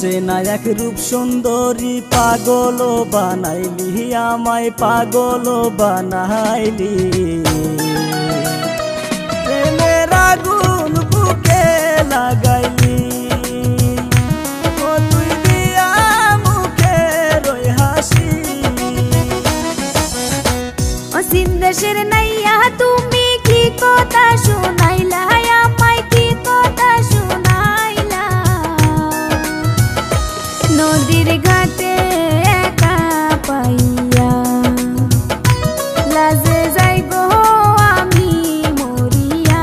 চেনা এক রূপ সুন্দরী পাগল বানাইলি আমায় পাগল বানাইলি প্রেমের আগুন বুকে লাগাইলি ও তুই দিয়া মুখে রই হাসি অসীম দেশের নাইয়া তুমি কি কথা শুনাইলা আমায় কি কথা শুনাইলা নদীর ঘাটে একা পাইয়া লাজে যাইব আমি মরিয়া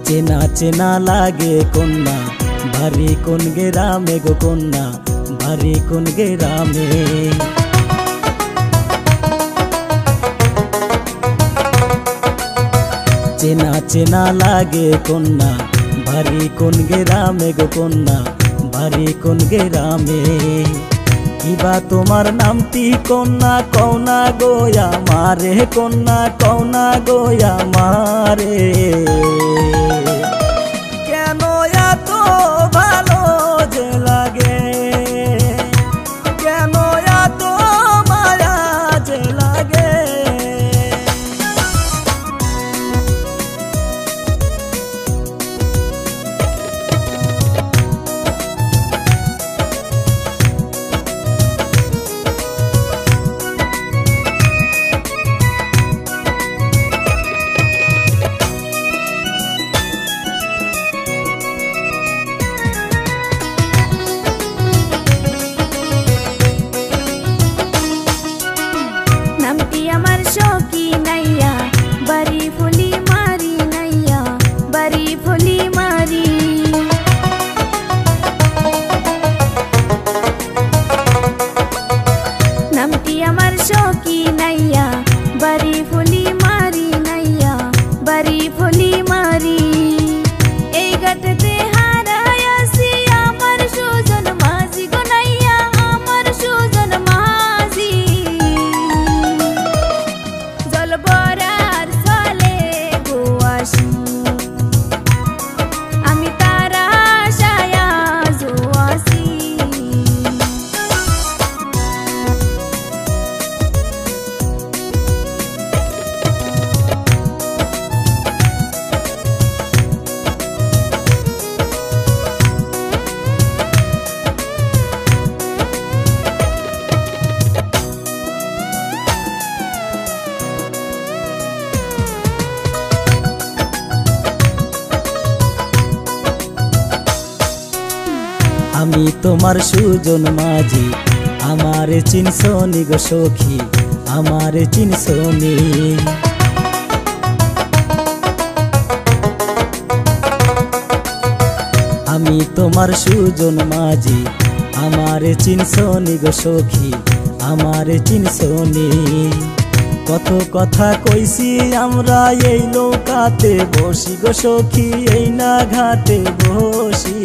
চেনা চেনা লাগে কন্যা ভারী কোন গ্রামে গো কন্যা ভারী কোন গ্রামে চেনা চেনা লাগে কন্যা ভারী কোন গ্রামে গো কন্যা ভারী কোন গ্রামে কিবা তোমার নামটি কন্যা কওনা গোয়া মারে কন্যা কওনা গোয়া মারে কেন এত ভালো যে লাগে কেন এত মায়া যে লাগে আমার শোকি নাইয়া বাড়ি ফুলি মারি নাইয়া বাড়ি ফুলি মারি নামটি আমার শোকি নাইয়া বাড়ি ফুলি মারি নাইয়া বাড়ি ফুলি মারি এই গাটতে হারাই আসি আমার সুজন মাঝি গো নাইয়া আমার সুজন মাঝি বরার চলে গোয়াসি আমি তারা আশায়া জোয়াসি আমি তোমার সুজন মাঝি আমারে চিনসনি গো সখী আমারে চিনসনি আমি তোমার সুজন মাঝি আমারে চিনসনি গো সখী আমারে চিনসনি কত কথা কইছি আমরা এই নৌকাতে বসি গো সখী এই না ঘাটে বসি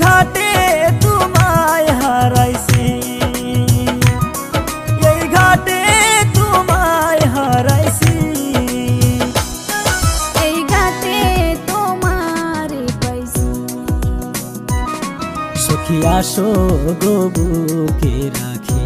ঘাটে তোমায় হারাইছি এই ঘাটে তোমায় হারাইছি এই ঘাটে তোমারে পাইছি সখী আসো গো বুকে রাখি